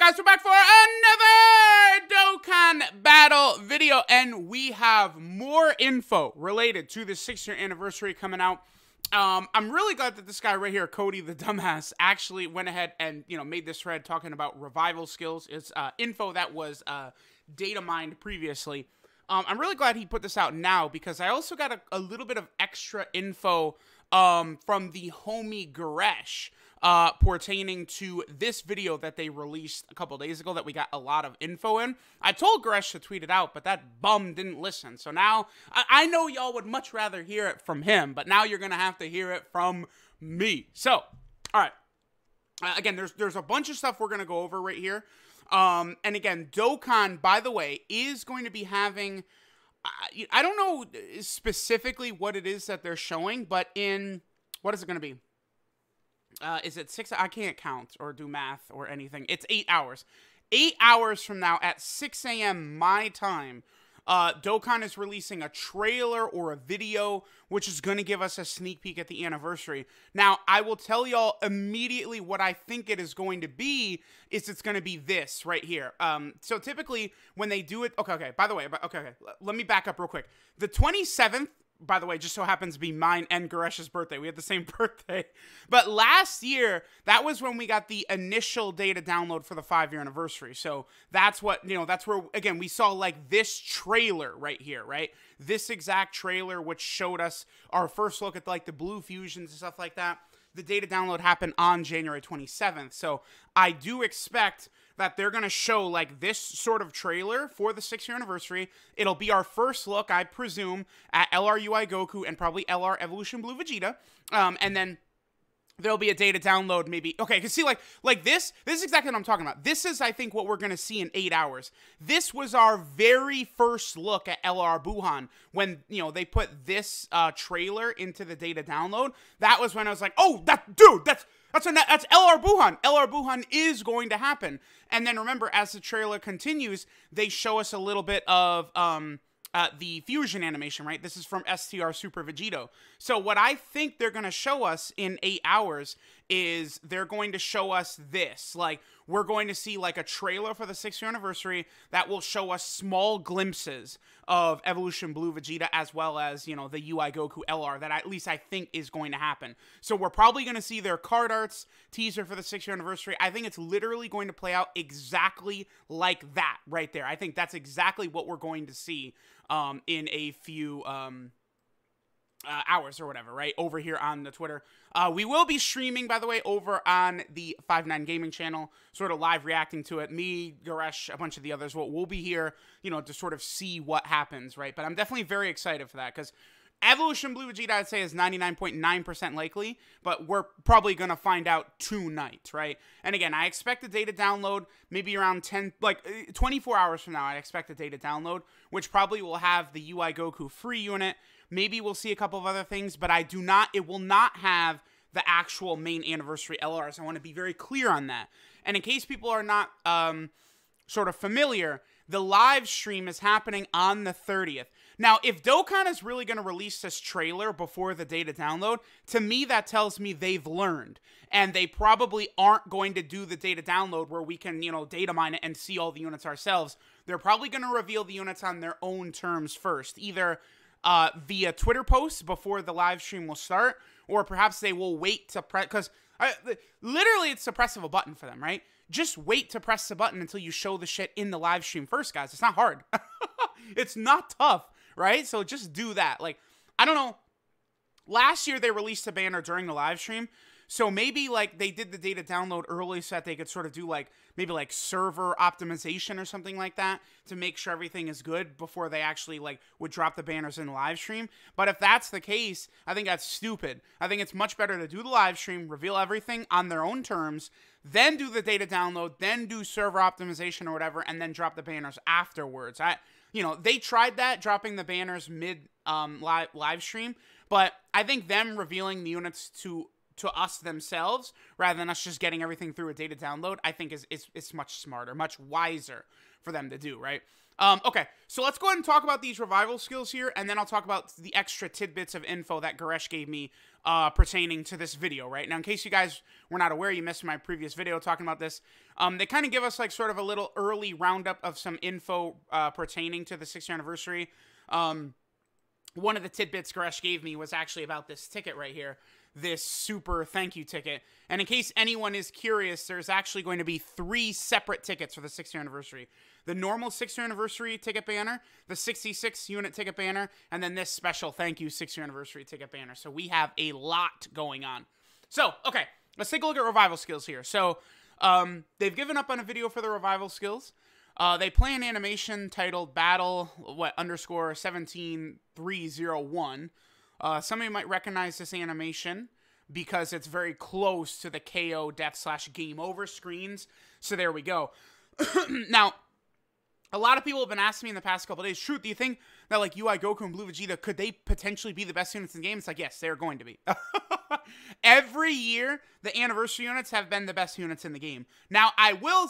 guys? We're back for another Dokkan battle video, and we have more info related to the 6-year anniversary coming out. I'm really glad that this guy right here, Cody the Dumbass, actually went ahead and, made this thread talking about revival skills. It's info that was data mined previously. I'm really glad he put this out now because I also got a little bit of extra info from the homie Goresh pertaining to this video that they released a couple days ago that we got a lot of info in. I told Goresh to tweet it out, but that bum didn't listen. So now, I know y'all would much rather hear it from him, but now you're going to have to hear it from me. So, alright. Again, there's a bunch of stuff we're going to go over right here. And again, Dokkan, by the way, is going to be having... I don't know specifically what it is that they're showing, but in... What is it going to be? Is it 6? I can't count or do math or anything. It's 8 hours. 8 hours from now at 6 a.m. my time, Dokkan is releasing a trailer or a video, which is going to give us a sneak peek at the anniversary. Now, I will tell y'all immediately what I think it is going to be, is it's going to be this right here. So typically, when they do it... Okay, by the way, let me back up real quick. The 27th, by the way, just so happens to be mine and Goresh's birthday. We had the same birthday. But last year, that was when we got the initial data download for the 5-year anniversary. So that's what, that's where, again, we saw like this trailer right here, right? This exact trailer, which showed us our first look at like the blue fusions and stuff like that. The data download happened on January 27th. So I do expect that they're going to show like this sort of trailer for the 6-year anniversary. It'll be our first look, I presume, at LR UI Goku and probably LR Evolution Blue Vegeta. And then there'll be a data download maybe. Okay, because see, like this is exactly what I'm talking about. This is, I think, what we're going to see in 8 hours. This was our very first look at LR Buhan when, they put this trailer into the data download. That was when I was like, oh, that's LR Buhan. LR Buhan is going to happen. And then remember, as the trailer continues, they show us a little bit of the fusion animation, right? This is from STR Super Vegito. So what I think they're going to show us in 8 hours is they're going to show us this. Like, we're going to see like a trailer for the 6-year anniversary that will show us small glimpses of Evolution Blue Vegeta as well as, the UI Goku LR that at least I think is going to happen. So we're probably going to see their card arts teaser for the 6-year anniversary. I think it's literally going to play out exactly like that right there. I think that's exactly what we're going to see in a few hours or whatever, right? Over here on the Twitter. We will be streaming, by the way, over on the 5-9 Gaming channel, sort of live reacting to it. Me, Goresh, a bunch of the others, we'll be here, to sort of see what happens, right? But I'm definitely very excited for that, because Evolution Blue Vegeta, I'd say, is 99.9% likely, but we're probably going to find out tonight, right? And again, I expect the data download maybe around 24 hours from now. I expect the data download, which probably will have the UI Goku free unit. Maybe we'll see a couple of other things, but it will not have the actual main anniversary LRs. I want to be very clear on that. And in case people are not sort of familiar, the live stream is happening on the 30th. Now, if Dokkan is really going to release this trailer before the data download, to me that tells me they've learned. And they probably aren't going to do the data download where we can, data mine it and see all the units ourselves. They're probably going to reveal the units on their own terms first, either via Twitter posts before the live stream will start, or perhaps they will wait to press, because literally it's the press of a button for them, right? Just wait to press the button until you show the shit in the live stream first, guys. It's not hard. It's not tough, right? So just do that. Like, I don't know. Last year they released a banner during the live stream. So maybe like they did the data download early so that they could sort of do like maybe like server optimization or something like that to make sure everything is good before they actually like would drop the banners in the live stream. But if that's the case, I think that's stupid. I think it's much better to do the live stream, reveal everything on their own terms, then do the data download, then do server optimization or whatever, and then drop the banners afterwards. They tried that, dropping the banners mid live stream, but I think them revealing the units to to us themselves, rather than us just getting everything through a data download, I think is much smarter, much wiser for them to do, right? Okay, so let's go ahead and talk about these revival skills here, and then I'll talk about the extra tidbits of info that Goresh gave me pertaining to this video, right? Now, in case you guys were not aware, you missed my previous video talking about this, they kind of give us like sort of a little early roundup of some info pertaining to the 6th anniversary. One of the tidbits Goresh gave me was actually about this ticket right here, this super thank you ticket. And in case anyone is curious, there's actually going to be 3 separate tickets for the 6th anniversary. The normal 6th anniversary ticket banner, the 66 unit ticket banner, and then this special thank you 6th anniversary ticket banner. So we have a lot going on. So, okay, let's take a look at revival skills here. So, they've given up on a video for the revival skills. They play an animation titled Battle, _ 17301. Some of you might recognize this animation because it's very close to the KO death/game over screens. So there we go. Now, a lot of people have been asking me in the past couple days, Truth, do you think that like UI Goku and Blue Vegeta, could they potentially be the best units in the game? It's like, yes, they're going to be. Every year, the anniversary units have been the best units in the game. Now,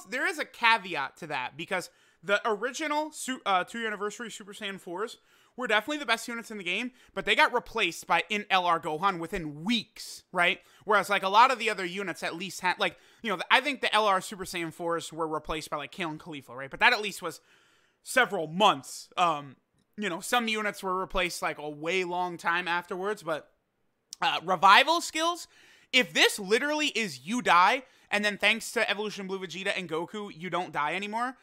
there is a caveat to that, because the original 2 anniversary Super Saiyan 4s were definitely the best units in the game, but they got replaced by LR Gohan within weeks, right? Whereas, like, a lot of the other units at least had, like, you know, I think the LR Super Saiyan 4s were replaced by, like, Kale and Khalifa, right? But that at least was several months. You know, some units were replaced, like, a way long time afterwards, but revival skills, if this literally is you die, and then thanks to Evolution Blue Vegeta and Goku, you don't die anymore,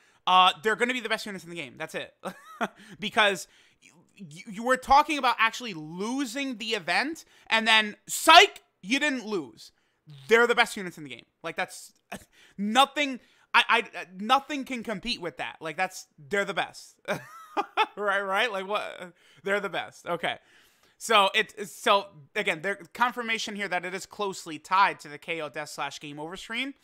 they're going to be the best units in the game. That's it. Because you were talking about actually losing the event, and then, psych, you didn't lose. They're the best units in the game. Like, that's nothing. Nothing can compete with that. Like, they're the best. right? Like, what? They're the best. Okay. So, again, there's confirmation here that it is closely tied to the KO death/game over screen.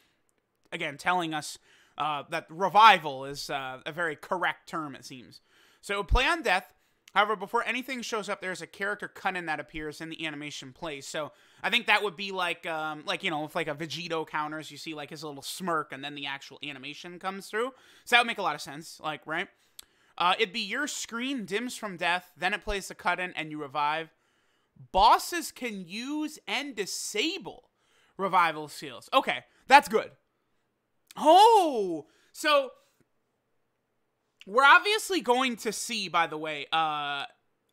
Again, telling us that revival is a very correct term, it seems. So, it would play on death. However, before anything shows up, there's a character cut-in that appears in the animation plays. So, I think that would be like you know, if like a Vegito counters, you see like his little smirk, and then the actual animation comes through. So, that would make a lot of sense, like, right? It'd be your screen dims from death, then it plays the cut-in, and you revive. Bosses can use and disable revival seals. Okay, that's good. Oh, so we're obviously going to see, by the way, so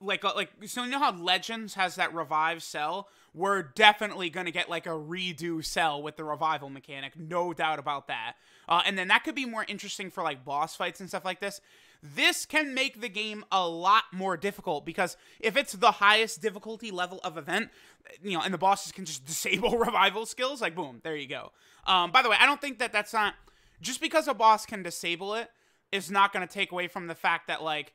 you know how Legends has that revive cell? We're definitely going to get like a redo cell with the revival mechanic, no doubt about that. And then that could be more interesting for like boss fights and stuff like this. This can make the game a lot more difficult, because if it's the highest difficulty level of event, you know, and the bosses can just disable revival skills, like, boom, there you go. By the way, I don't think that that's not, just because a boss can disable it is not going to take away from the fact that, like,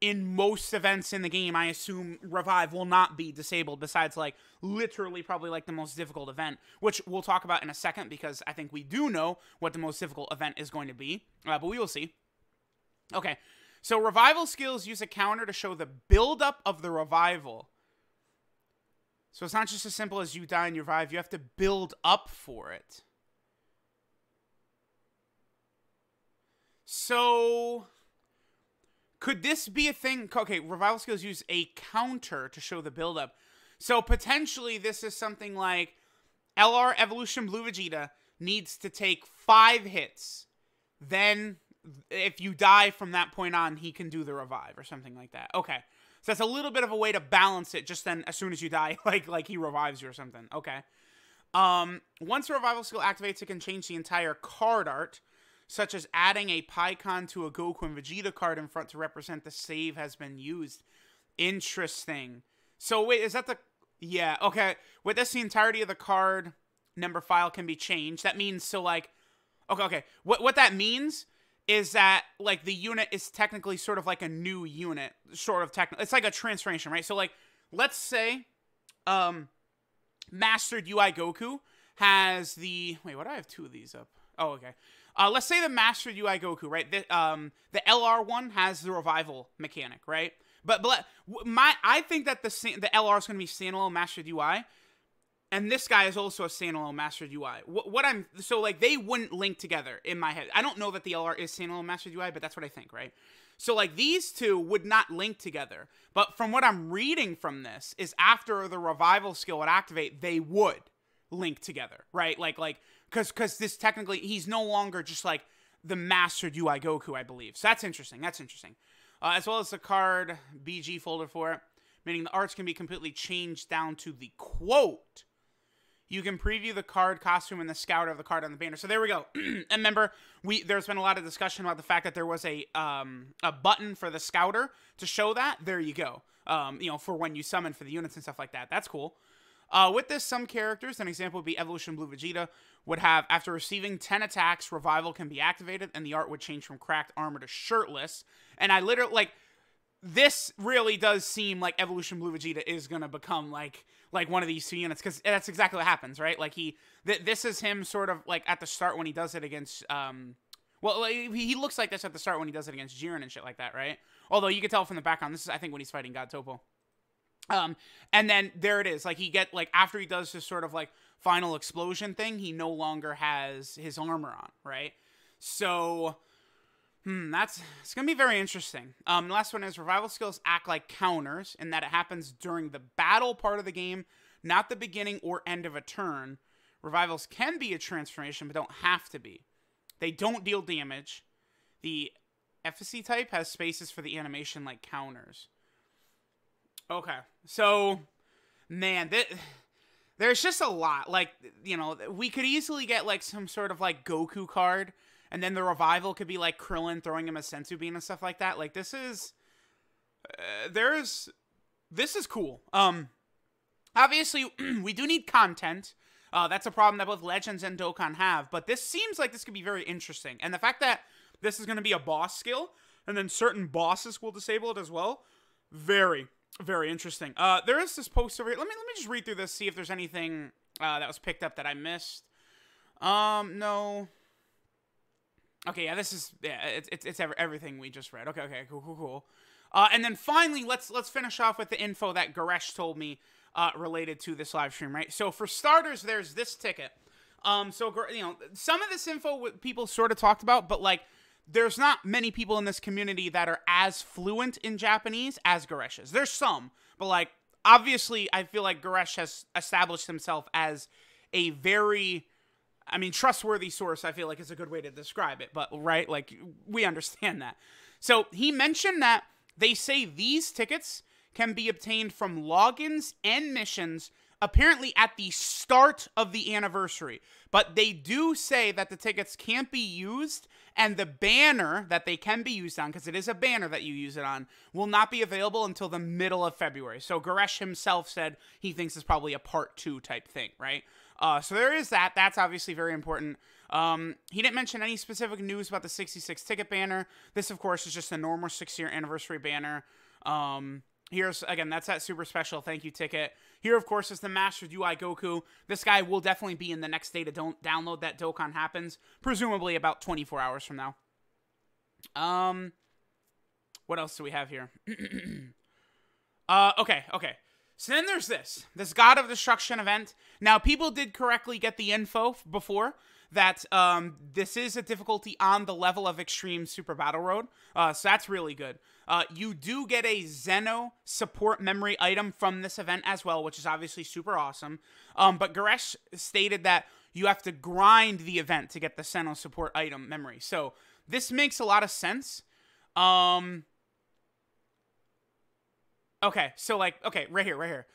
in most events in the game, I assume revive will not be disabled, besides, like, literally probably, like, the most difficult event, which we'll talk about in a second, because I think we do know what the most difficult event is going to be, but we will see. Okay, so revival skills use a counter to show the buildup of the revival. So it's not just as simple as you die and you revive, you have to build up for it. So, could this be a thing? Okay, revival skills use a counter to show the buildup. So potentially this is something like LR Evolution Blue Vegeta needs to take 5 hits. Then, if you die from that point on, he can do the revive or something like that. Okay. So that's a little bit of a way to balance it, just then as soon as you die, like he revives you or something. Okay. Once a revival skill activates, it can change the entire card art, such as adding a Pikkon to a Goku and Vegeta card in front to represent the save has been used. Interesting. So wait, is that the... Yeah, okay. With this, the entirety of the card number file can be changed. That means, so like... Okay. What that means is that, like, the unit is technically sort of like a new unit. Sort of technical. It's like a transformation, right? So, like, let's say, Mastered UI Goku has the... Wait, why do I have 2 of these up? Oh, okay. Let's say the Mastered UI Goku, right? The LR one has the revival mechanic, right? But I think that the LR is going to be standalone Mastered UI. And this guy is also a standalone mastered UI. So like they wouldn't link together in my head. I don't know that the LR is standalone mastered UI, but that's what I think, right? So like these two would not link together. But from what I'm reading from this is after the revival skill would activate, they would link together, right? Like because this technically, he's no longer just like the mastered UI Goku, I believe. So that's interesting. That's interesting. As well as the card BG folder for it, meaning the arts can be completely changed down to the quote. You can preview the card costume and the scout of the card on the banner. So there we go. And remember, there's been a lot of discussion about the fact that there was a button for the scouter to show that. There you go. You know, for when you summon for the units and stuff like that. That's cool. With this, some characters, an example would be Evolution Blue Vegeta, would have, after receiving 10 attacks, Revival can be activated, and the art would change from cracked armor to shirtless. And I literally, like, this really does seem like Evolution Blue Vegeta is going to become, like one of these two units, because that's exactly what happens, right? Like, this is him sort of, like, at the start when he does it against, well, like, he looks like this at the start when he does it against Jiren and shit like that, right? Although, you can tell from the background, this is, I think, when he's fighting God Topo. And then there it is. Like, after he does this sort of, like, final explosion thing, he no longer has his armor on, right? So, it's gonna be very interesting. The last one is revival skills act like counters in that it happens during the battle part of the game, not the beginning or end of a turn. Revivals can be a transformation, but don't have to be. They don't deal damage. The efficacy type has spaces for the animation like counters. Okay, so, man, there's just a lot. Like, you know, we could easily get, like, some sort of, like, Goku card, and then the revival could be, like, Krillin throwing him a Senzu Bean and stuff like that. Like, this is, this is cool. Obviously, we do need content. That's a problem that both Legends and Dokkan have, but this seems like this could be very interesting. And the fact that this is going to be a boss skill, and then certain bosses will disable it as well, very, very interesting. There is this post over here. Let me just read through this, see if there's anything that was picked up that I missed. No. Okay, yeah, this is, yeah, it's everything we just read. Okay, cool. And then finally, let's finish off with the info that Goresh told me related to this live stream, right? So for starters, there's this ticket. So, you know, some of this info people sort of talked about, but, like, there's not many people in this community that are as fluent in Japanese as Goresh is. There's some, but, like, obviously, I feel like Goresh has established himself as a very, I mean, trustworthy source, I feel like is a good way to describe it, but, right, like, we understand that. So, he mentioned that they say these tickets can be obtained from logins and missions apparently at the start of the anniversary. But they do say that the tickets can't be used, and the banner that they can be used on, because it is a banner that you use it on, will not be available until the middle of February. So Goresh himself said he thinks it's probably a part 2 type thing, right? So there is that. That's obviously very important. He didn't mention any specific news about the 66 ticket banner. This, of course, is just a normal 6-year anniversary banner. Here's, again, that's that super special thank you ticket. Here, of course, is the Mastered UI Goku. This guy will definitely be in the next day to download that Dokkan happens, presumably about 24 hours from now. What else do we have here? Okay. So then there's this God of Destruction event. Now, people did correctly get the info before that this is a difficulty on the level of Extreme Super Battle Road. So that's really good. You do get a Zeno support memory item from this event as well, which is obviously super awesome. But Goresh stated that you have to grind the event to get the Zeno support item memory. So this makes a lot of sense. Okay, so like, okay, right here.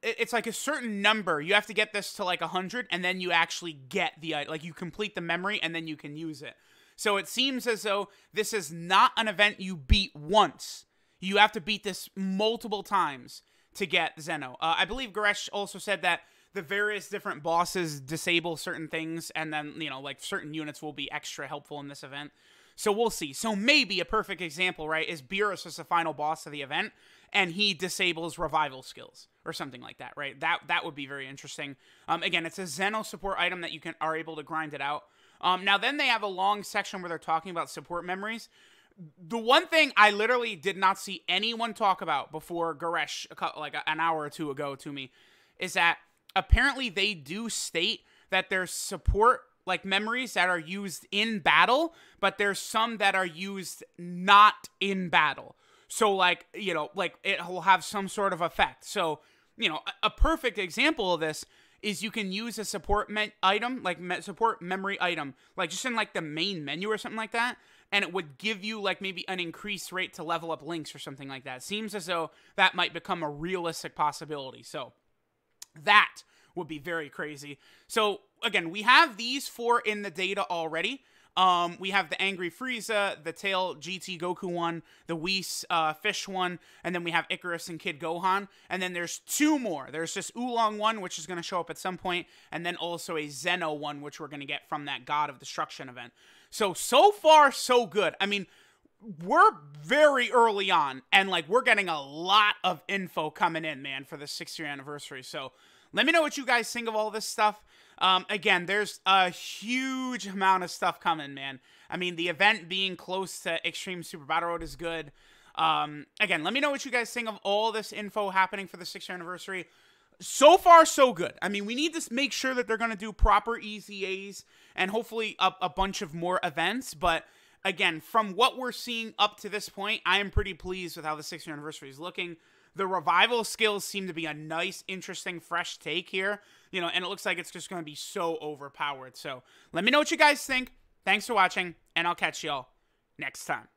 It's like a certain number. You have to get this to like 100, and then you actually get the, like, you complete the memory, and then you can use it. So it seems as though this is not an event you beat once. You have to beat this multiple times to get Zeno. I believe Goresh also said that the various different bosses disable certain things, and then, you know, like, certain units will be extra helpful in this event. So we'll see. So maybe a perfect example, right, is Beerus is the final boss of the event, and he disables revival skills or something like that, right? That would be very interesting. Again, it's a Zeno support item that you are able to grind it out. Now, then they have a long section where they're talking about support memories. The one thing I literally did not see anyone talk about before Goresh, like an hour or two ago to me, is that apparently they do state that there's support like memories that are used in battle, but there's some that are used not in battle. So like, you know, like it will have some sort of effect. So, you know, a perfect example of this is you can use a support item, like support memory item, like just in like the main menu or something like that, and it would give you like maybe an increased rate to level up links or something like that. Seems as though that might become a realistic possibility. So that would be very crazy. So again, we have these 4 in the data already. We have the Angry Frieza, the Tail GT Goku one, the Whis Fish one, and then we have Icarus and Kid Gohan. And then there's 2 more. There's this Oolong one, which is going to show up at some point, and then also a Zeno one, which we're going to get from that God of Destruction event. So far, so good. I mean, we're very early on, and like we're getting a lot of info coming in, man, for the 6th-year anniversary. So let me know what you guys think of all this stuff. Again, there's a huge amount of stuff coming, man. I mean, the event being close to Extreme Super Battle Road is good. Again, let me know what you guys think of all this info happening for the 6th-year anniversary. So far, so good. I mean, we need to make sure that they're going to do proper EZAs and hopefully a bunch of more events. But again, from what we're seeing up to this point, I am pretty pleased with how the 6th-year anniversary is looking. The revival skills seem to be a nice, interesting, fresh take here. You know, and it looks like it's just going to be so overpowered. So let me know what you guys think. Thanks for watching, and I'll catch y'all next time.